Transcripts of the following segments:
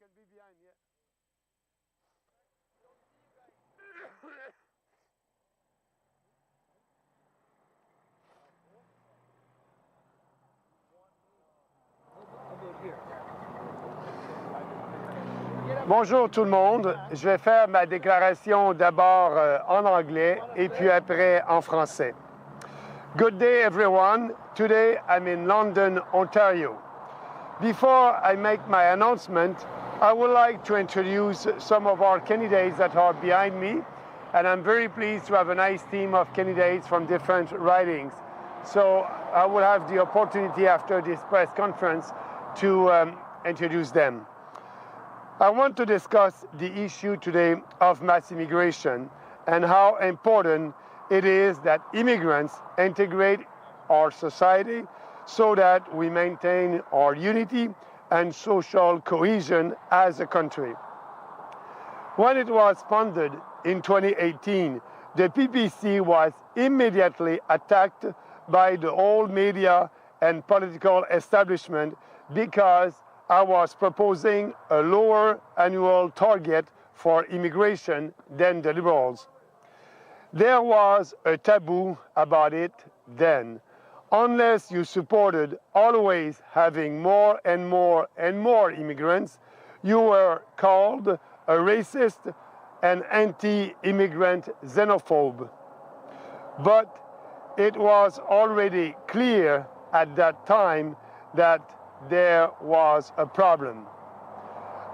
can be behind, yeah. Bonjour tout le monde. Je vais faire ma déclaration d'abord en anglais et puis après en français. Good day everyone. Today I'm in London, Ontario. Before I make my announcement, I would like to introduce some of our candidates that are behind me, and I'm very pleased to have a nice team of candidates from different ridings. So I will have the opportunity after this press conference to introduce them. I want to discuss the issue today of mass immigration and how important it is that immigrants integrate our society so that we maintain our unity and social cohesion as a country. When it was founded in 2018, the PPC was immediately attacked by the old media and political establishment because I was proposing a lower annual target for immigration than the Liberals. There was a taboo about it then. Unless you supported always having more and more and more immigrants, you were called a racist and anti-immigrant xenophobe. But it was already clear at that time that there was a problem.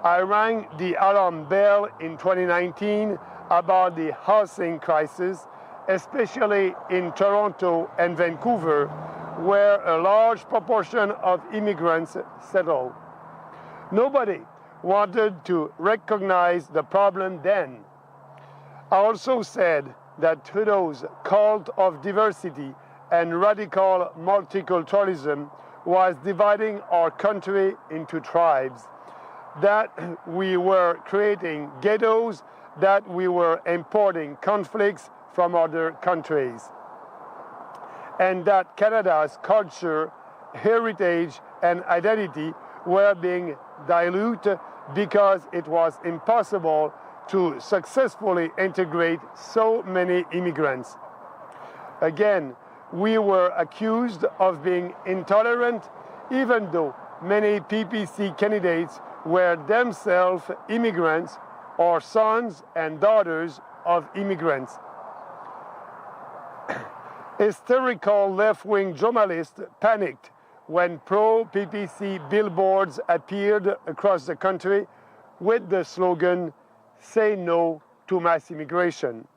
I rang the alarm bell in 2019 about the housing crisis, especially in Toronto and Vancouver, where a large proportion of immigrants settle. Nobody wanted to recognize the problem then. I also said that Trudeau's cult of diversity and radical multiculturalism was dividing our country into tribes, that we were creating ghettos, that we were importing conflicts from other countries, and that Canada's culture, heritage, and identity were being diluted because it was impossible to successfully integrate so many immigrants. Again, we were accused of being intolerant, even though many PPC candidates were themselves immigrants or sons and daughters of immigrants. Hysterical left-wing journalists panicked when pro-PPC billboards appeared across the country with the slogan, "Say no to mass immigration."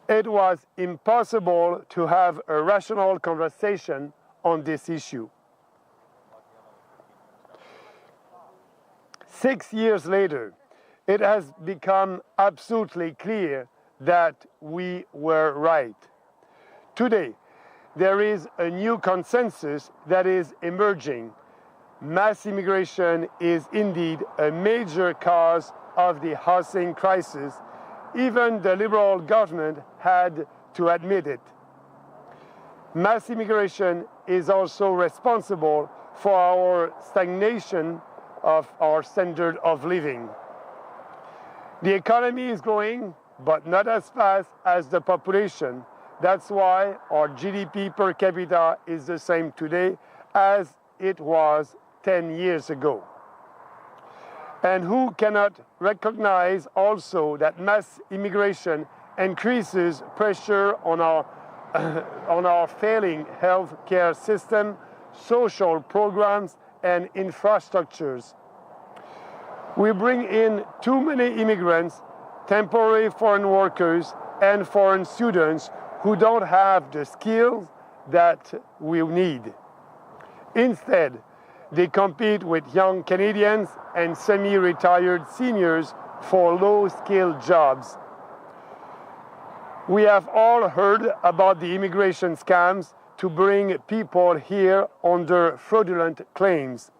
It was impossible to have a rational conversation on this issue. 6 years later, it has become absolutely clear that we were right. Today, there is a new consensus that is emerging. Mass immigration is indeed a major cause of the housing crisis. Even the Liberal government had to admit it. Mass immigration is also responsible for our stagnation of our standard of living. The economy is growing, but not as fast as the population. That's why our GDP per capita is the same today as it was 10 years ago. And who cannot recognize also that mass immigration increases pressure on our failing health care system, social programs, and infrastructures. We bring in too many immigrants, temporary foreign workers, and foreign students who don't have the skills that we need. Instead, they compete with young Canadians and semi-retired seniors for low-skilled jobs. We have all heard about the immigration scams to bring people here under fraudulent claims.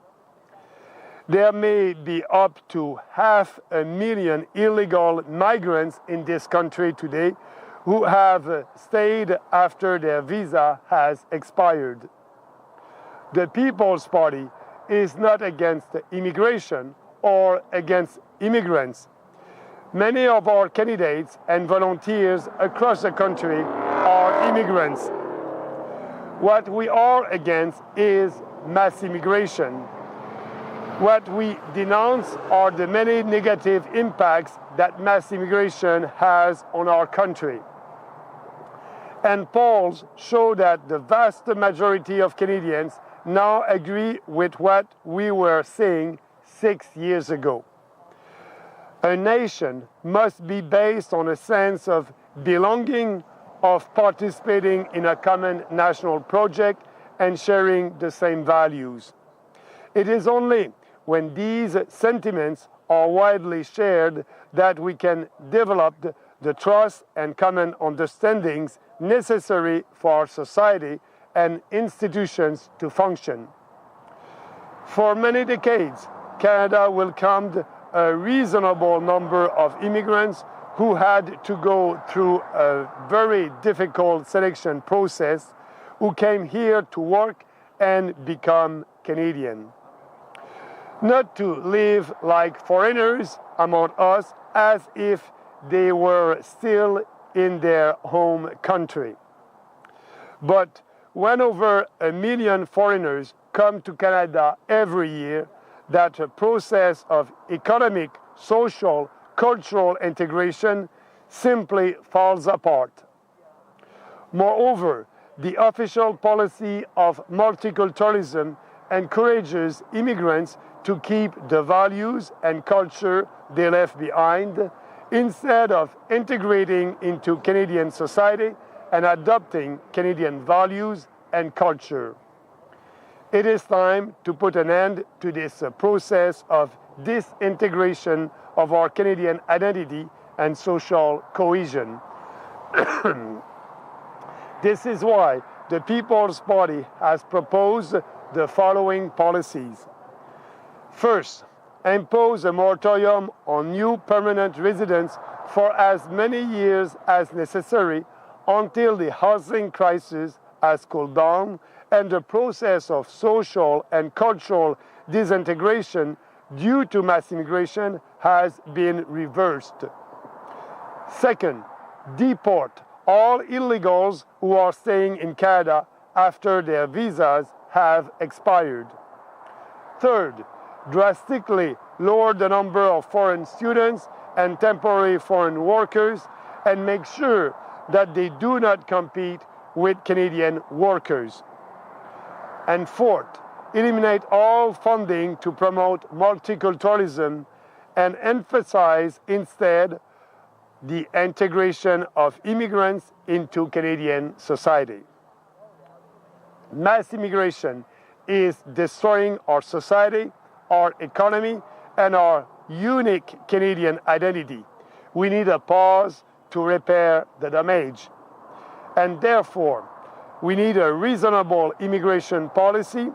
There may be up to 500,000 illegal migrants in this country today who have stayed after their visa has expired. The People's Party is not against immigration or against immigrants. Many of our candidates and volunteers across the country are immigrants. What we are against is mass immigration. What we denounce are the many negative impacts that mass immigration has on our country. And polls show that the vast majority of Canadians now agree with what we were saying 6 years ago. A nation must be based on a sense of belonging, of participating in a common national project and sharing the same values. It is only when these sentiments are widely shared that we can develop the trust and common understandings necessary for our society and institutions to function. For many decades, Canada welcomed a reasonable number of immigrants who had to go through a very difficult selection process, who came here to work and become Canadian. Not to live like foreigners among us as if they were still in their home country. But when over 1 million foreigners come to Canada every year, that process of economic, social, cultural integration simply falls apart. Moreover, the official policy of multiculturalism encourages immigrants to keep the values and culture they left behind instead of integrating into Canadian society and adopting Canadian values and culture. It is time to put an end to this process of disintegration of our Canadian identity and social cohesion. This is why the People's Party has proposed the following policies. First, impose a moratorium on new permanent residents for as many years as necessary until the housing crisis has cooled down and the process of social and cultural disintegration due to mass immigration has been reversed. Second, deport all illegals who are staying in Canada after their visas have expired. Third, drastically lower the number of foreign students and temporary foreign workers and make sure that they do not compete with Canadian workers. And fourth, eliminate all funding to promote multiculturalism and emphasize instead the integration of immigrants into Canadian society. Mass immigration is destroying our society, our economy, and our unique Canadian identity. We need a pause to repair the damage. And therefore, we need a reasonable immigration policy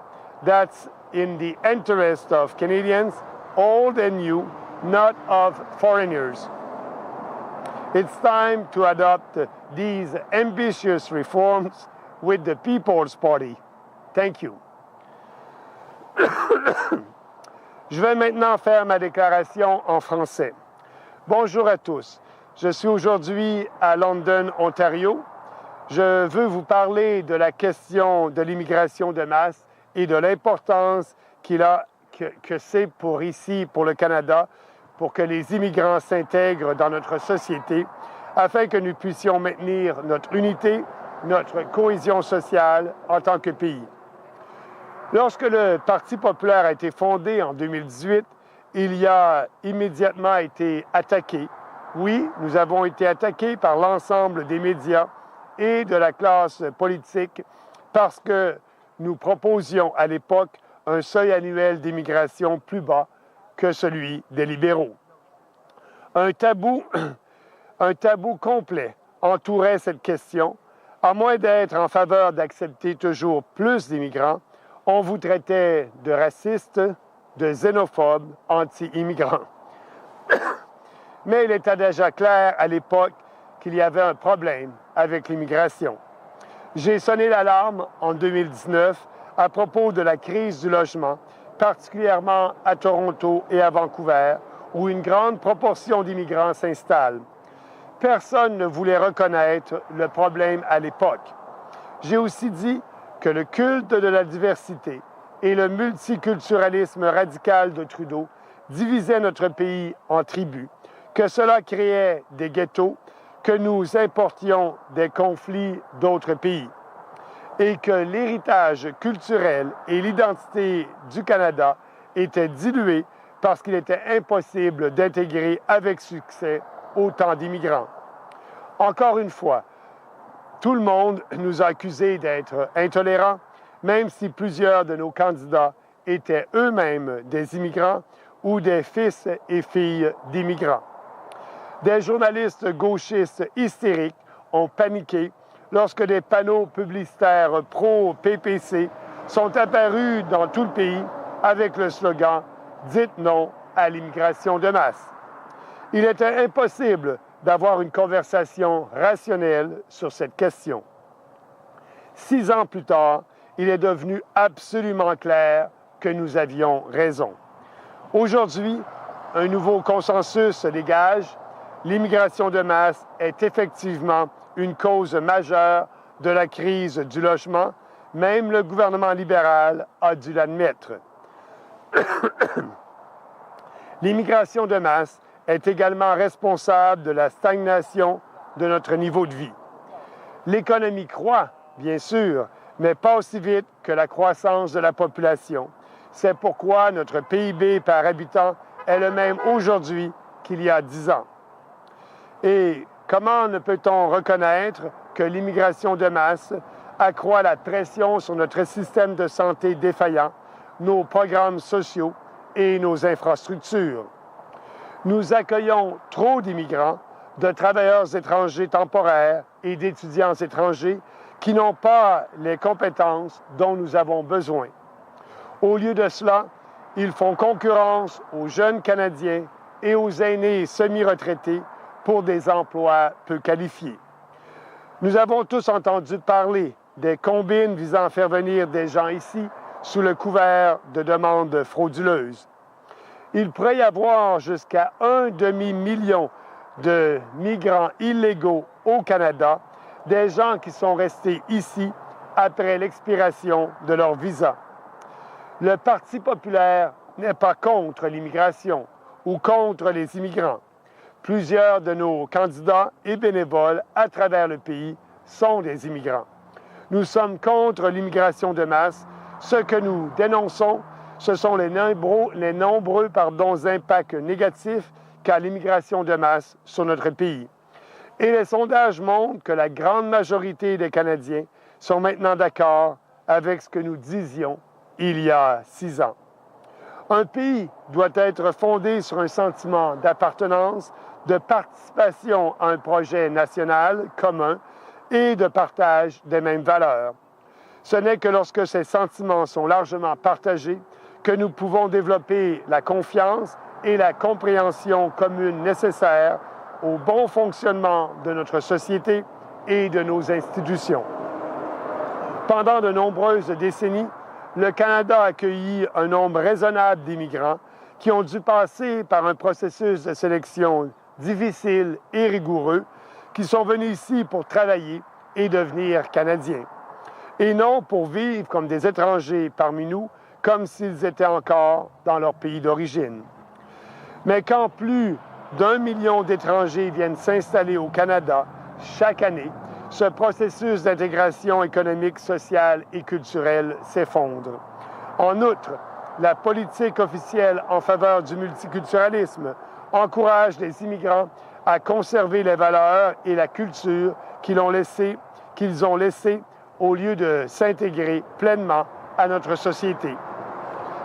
that's in the interest of Canadians, old and new, not of foreigners. It's time to adopt these ambitious reforms with the People's Party. Thank you. Je vais maintenant faire ma déclaration en français. Bonjour à tous. Je suis aujourd'hui à London, Ontario. Je veux vous parler de la question de l'immigration de masse et de l'importance que c'est pour ici, pour le Canada, pour que les immigrants s'intègrent dans notre société, afin que nous puissions maintenir notre unité, notre cohésion sociale en tant que pays. Lorsque le Parti populaire a été fondé en 2018, il y a immédiatement été attaqué. Oui, nous avons été attaqués par l'ensemble des médias et de la classe politique parce que nous proposions à l'époque un seuil annuel d'immigration plus bas que celui des libéraux. Un tabou complet entourait cette question. À moins d'être en faveur d'accepter toujours plus d'immigrants, on vous traitait de racistes, de xénophobes, anti-immigrants. Mais il était déjà clair à l'époque qu'il y avait un problème avec l'immigration. J'ai sonné l'alarme en 2019 à propos de la crise du logement particulièrement à Toronto et à Vancouver, où une grande proportion d'immigrants s'installe. Personne ne voulait reconnaître le problème à l'époque. J'ai aussi dit que le culte de la diversité et le multiculturalisme radical de Trudeau divisaient notre pays en tribus, que cela créait des ghettos, que nous importions des conflits d'autres pays et que l'héritage culturel et l'identité du Canada étaient dilués parce qu'il était impossible d'intégrer avec succès autant d'immigrants. Encore une fois, tout le monde nous a accusés d'être intolérants, même si plusieurs de nos candidats étaient eux-mêmes des immigrants ou des fils et filles d'immigrants. Des journalistes gauchistes hystériques ont paniqué lorsque des panneaux publicitaires pro-PPC sont apparus dans tout le pays avec le slogan « Dites non à l'immigration de masse ». Il était impossible d'avoir une conversation rationnelle sur cette question. 6 ans plus tard, il est devenu absolument clair que nous avions raison. Aujourd'hui, un nouveau consensus se dégage. L'immigration de masse est effectivement une cause majeure de la crise du logement. Même le gouvernement libéral a dû l'admettre. L'immigration de masse est également responsable de la stagnation de notre niveau de vie. L'économie croît, bien sûr, mais pas aussi vite que la croissance de la population. C'est pourquoi notre PIB par habitant est le même aujourd'hui qu'il y a 10 ans. Et comment ne peut-on reconnaître que l'immigration de masse accroît la pression sur notre système de santé défaillant, nos programmes sociaux et nos infrastructures? Nous accueillons trop d'immigrants, de travailleurs étrangers temporaires et d'étudiants étrangers qui n'ont pas les compétences dont nous avons besoin. Au lieu de cela, ils font concurrence aux jeunes Canadiens et aux aînés semi-retraités pour des emplois peu qualifiés. Nous avons tous entendu parler des combines visant à faire venir des gens ici sous le couvert de demandes frauduleuses. Il pourrait y avoir jusqu'à 1 demi-million de migrants illégaux au Canada, des gens qui sont restés ici après l'expiration de leur visa. Le Parti populaire n'est pas contre l'immigration ou contre les immigrants. Plusieurs de nos candidats et bénévoles à travers le pays sont des immigrants. Nous sommes contre l'immigration de masse. Ce que nous dénonçons, ce sont les nombreux impacts négatifs qu'a l'immigration de masse sur notre pays. Et les sondages montrent que la grande majorité des Canadiens sont maintenant d'accord avec ce que nous disions il y a 6 ans. Un pays doit être fondé sur un sentiment d'appartenance, de participation à un projet national commun et de partage des mêmes valeurs. Ce n'est que lorsque ces sentiments sont largement partagés que nous pouvons développer la confiance et la compréhension commune nécessaires au bon fonctionnement de notre société et de nos institutions. Pendant de nombreuses décennies, le Canada a accueilli un nombre raisonnable d'immigrants qui ont dû passer par un processus de sélection difficile et rigoureux, qui sont venus ici pour travailler et devenir Canadiens, et non pour vivre comme des étrangers parmi nous, comme s'ils étaient encore dans leur pays d'origine. Mais quand plus d'1 million d'étrangers viennent s'installer au Canada chaque année, ce processus d'intégration économique, sociale et culturelle s'effondre. En outre, la politique officielle en faveur du multiculturalisme encourage les immigrants à conserver les valeurs et la culture qu'ils ont laissées au lieu de s'intégrer pleinement à notre société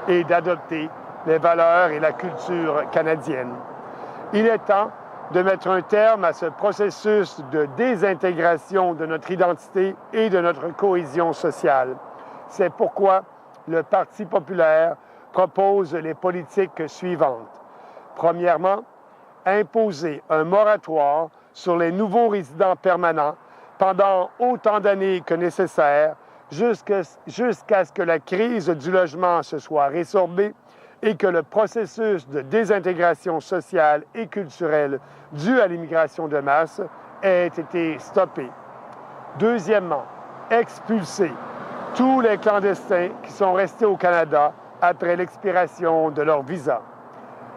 et d'adopter les valeurs et la culture canadienne. Il est temps de mettre un terme à ce processus de désintégration de notre identité et de notre cohésion sociale. C'est pourquoi le Parti populaire propose les politiques suivantes. Premièrement, imposer un moratoire sur les nouveaux résidents permanents pendant autant d'années que nécessaire jusqu'à ce que la crise du logement se soit résorbée et que le processus de désintégration sociale et culturelle dû à l'immigration de masse ait été stoppé. Deuxièmement, expulser tous les clandestins qui sont restés au Canada après l'expiration de leur visa.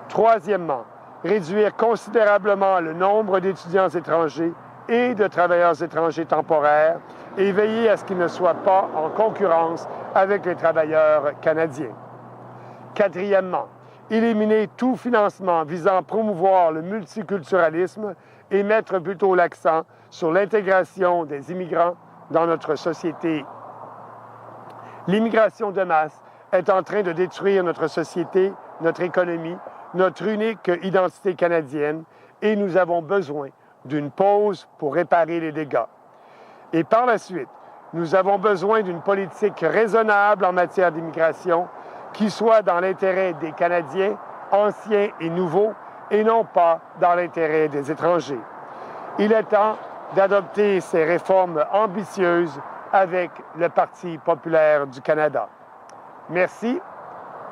Troisièmement, réduire considérablement le nombre d'étudiants étrangers et de travailleurs étrangers temporaires et veiller à ce qu'ils ne soient pas en concurrence avec les travailleurs canadiens. Quatrièmement, éliminer tout financement visant à promouvoir le multiculturalisme et mettre plutôt l'accent sur l'intégration des immigrants dans notre société. L'immigration de masse est en train de détruire notre société, notre économie, notre unique identité canadienne et nous avons besoin d'une pause pour réparer les dégâts. Et par la suite, nous avons besoin d'une politique raisonnable en matière d'immigration qui soit dans l'intérêt des Canadiens, anciens et nouveaux, et non pas dans l'intérêt des étrangers. Il est temps d'adopter ces réformes ambitieuses avec le Parti populaire du Canada. Merci.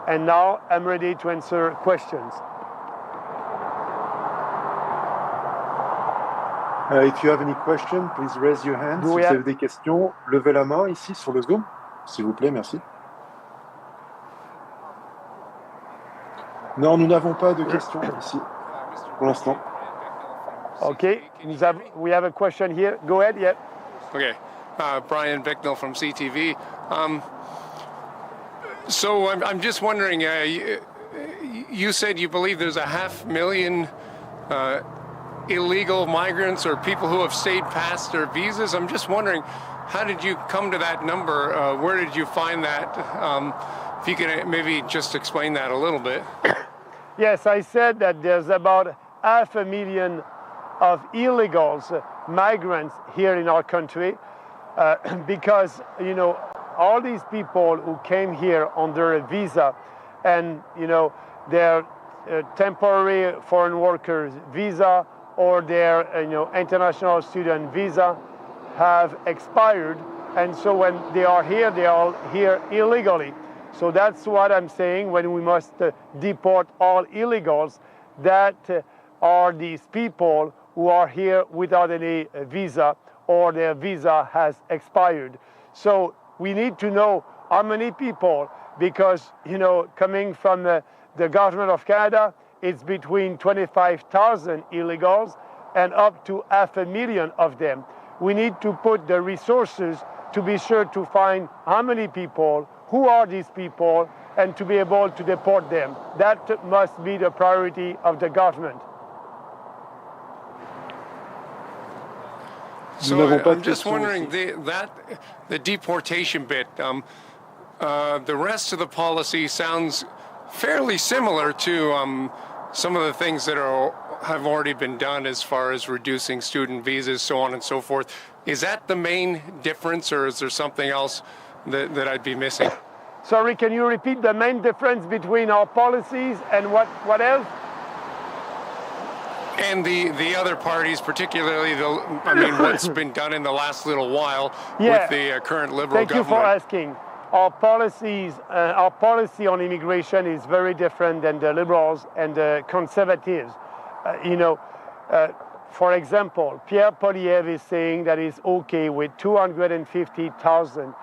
And now I'm ready to answer questions. If you have any questions, please raise your hand. Si vous avez des questions, levez la main ici sur le Zoom, s'il vous plaît, merci. Non, nous n'avons pas de questions ici pour l'instant. Okay, we have a question here. Go ahead, yeah. Okay, Brian Bicknell from CTV. So I'm just wondering, you said you believe there's 500,000 illegal migrants or people who have stayed past their visas. I'm just wondering, how did you come to that number? Where did you find that? If you could maybe just explain that a little bit. Yes, I said that there's about 500,000 of illegals, migrants here in our country, because, you know, all these people who came here under a visa and, you know, their temporary foreign workers visa or their, you know, international student visa have expired. And so when they are all here illegally. So that's what I'm saying when we must deport all illegals, that are these people who are here without any visa or their visa has expired. So we need to know how many people, because, you know, coming from the government of Canada, it's between 25,000 illegals and up to 500,000 of them. We need to put the resources to be sure to find how many people, who are these people, and to be able to deport them. That must be the priority of the government. So I'm just wondering, the deportation bit, the rest of the policy sounds fairly similar to some of the things that have already been done as far as reducing student visas, so on and so forth. Is that the main difference, or is there something else that I'd be missing? Sorry, can you repeat the main difference between our policies and what else? And the other parties, particularly what's been done in the last little while with the current Liberal government. Thank you for asking. Our policy on immigration is very different than the Liberals and the Conservatives. For example, Pierre Poilievre is saying that it's okay with 250,000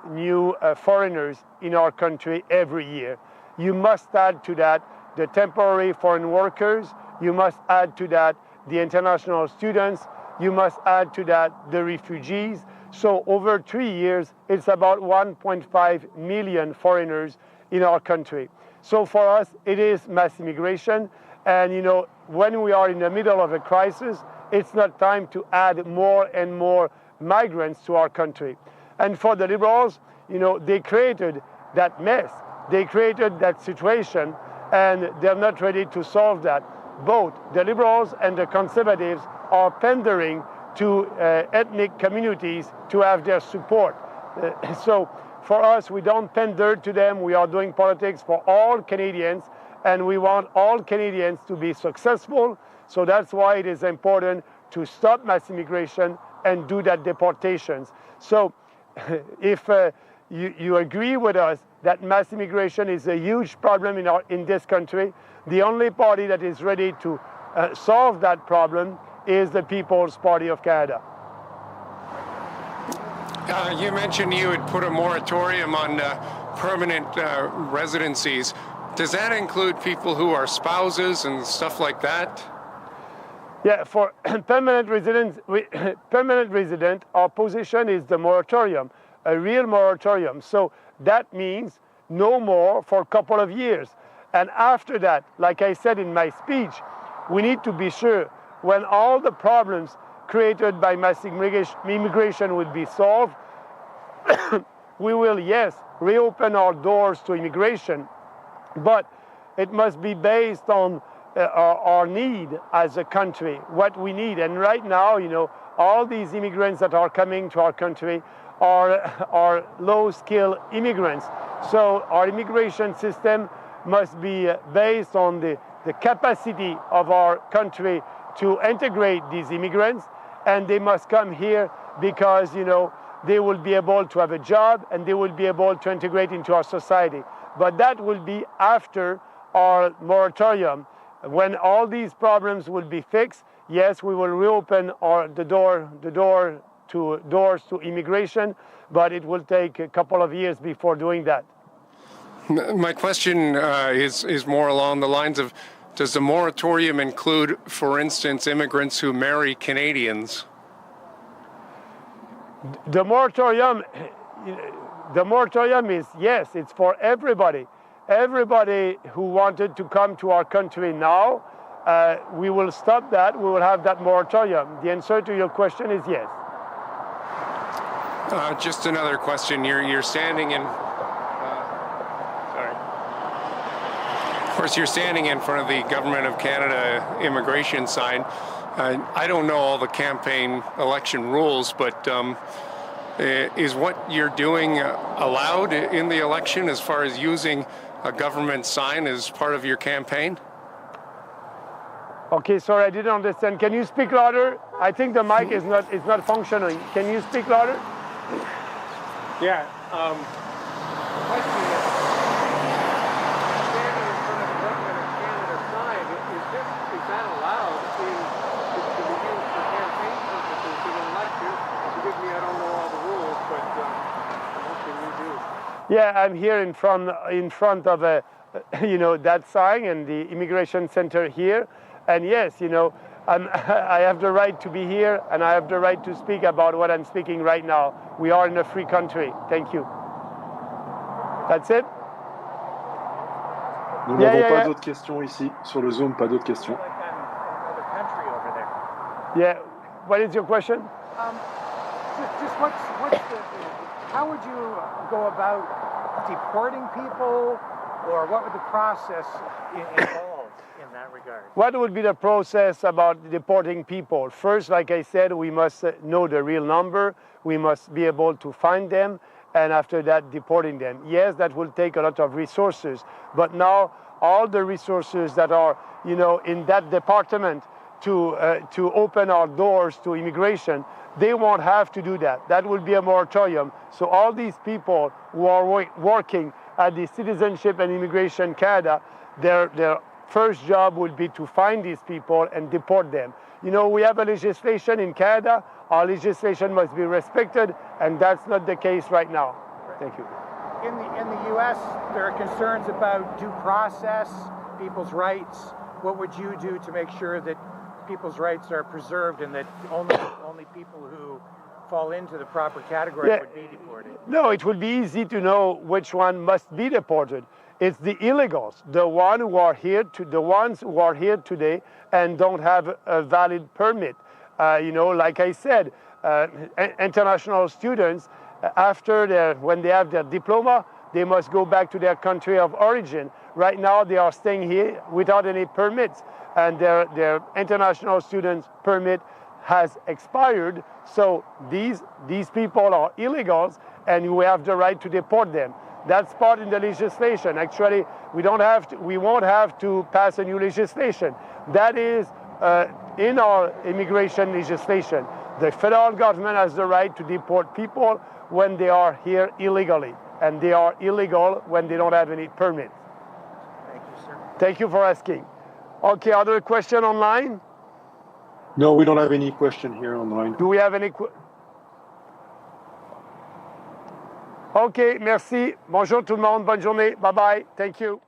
new foreigners in our country every year. You must add to that the temporary foreign workers. You must add to that the international students. You must add to that the refugees. So over 3 years, it's about 1.5 million foreigners in our country. So for us, it is mass immigration. And, you know, when we are in the middle of a crisis, it's not time to add more and more migrants to our country. And for the Liberals, you know, they created that mess. They created that situation, and they're not ready to solve that. Both the Liberals and the Conservatives are pandering to ethnic communities to have their support. So for us, we don't pander to them. We are doing politics for all Canadians, and we want all Canadians to be successful. So that's why it is important to stop mass immigration and do that deportations. So if you agree with us that mass immigration is a huge problem in this country, the only party that is ready to solve that problem is the People's Party of Canada. You mentioned you would put a moratorium on permanent residencies. Does that include people who are spouses and stuff like that? Yeah, for permanent resident, our position is the moratorium, a real moratorium. So that means no more for a couple of years. And after that, like I said in my speech, we need to be sure when all the problems created by mass immigration will be solved, we will, yes, reopen our doors to immigration, but it must be based on our need as a country, what we need. And right now, you know, all these immigrants that are coming to our country are low-skilled immigrants. So our immigration system must be based on the capacity of our country to integrate these immigrants, and they must come here because, you know, they will be able to have a job and they will be able to integrate into our society. But that will be after our moratorium. When all these problems will be fixed, yes, we will reopen the doors to immigration, but it will take a couple of years before doing that. My question is more along the lines of, does the moratorium include, for instance, immigrants who marry Canadians? The moratorium is, yes, it's for everybody. Everybody who wanted to come to our country now, we will stop that. We will have that moratorium. The answer to your question is yes. Just another question. You're standing in. Of course, you're standing in front of the Government of Canada immigration sign. I don't know all the campaign election rules, but is what you're doing allowed in the election as far as using a government sign as part of your campaign? Okay, sorry, I didn't understand. Can you speak louder? I think the mic is not functioning. Can you speak louder? Yeah. Yeah, I'm here in front of that sign and the immigration center here, and yes, you know, I have the right to be here, and I have the right to speak about what I'm speaking right now. We are in a free country. Thank you. That's it. Nous n'avons pas d'autres questions ici sur le Zoom. Pas d'autres questions. Yeah. What is your question? Just how would you go about deporting people, or what would the process involve in that regard? What would be the process about deporting people? First, like I said, we must know the real number. We must be able to find them, and after that, deporting them. Yes, that will take a lot of resources, but now all the resources that are, you know, in that department to open our doors to immigration, they won't have to do that. That will be a moratorium. So all these people who are working at the Citizenship and Immigration Canada, their first job will be to find these people and deport them. You know, we have a legislation in Canada. Our legislation must be respected, and that's not the case right now. Thank you. In the U.S., there are concerns about due process, people's rights. What would you do to make sure that people's rights are preserved and that only people who fall into the proper category would be deported? No, it would be easy to know which one must be deported. It's the illegals, the ones who are here today and don't have a valid permit. You know, like I said, international students, when they have their diploma, they must go back to their country of origin. Right now, they are staying here without any permits, and their international students permit has expired. So these people are illegals, and we have the right to deport them. That's part in the legislation. Actually, we won't have to pass a new legislation. That is in our immigration legislation. The federal government has the right to deport people when they are here illegally, and they are illegal when they don't have any permit. Thank you, sir. Thank you for asking. Okay, other question online? No, we don't have any question here online. Do we have any OK, merci. Bonjour tout le monde. Bonne journée. Bye-bye. Thank you.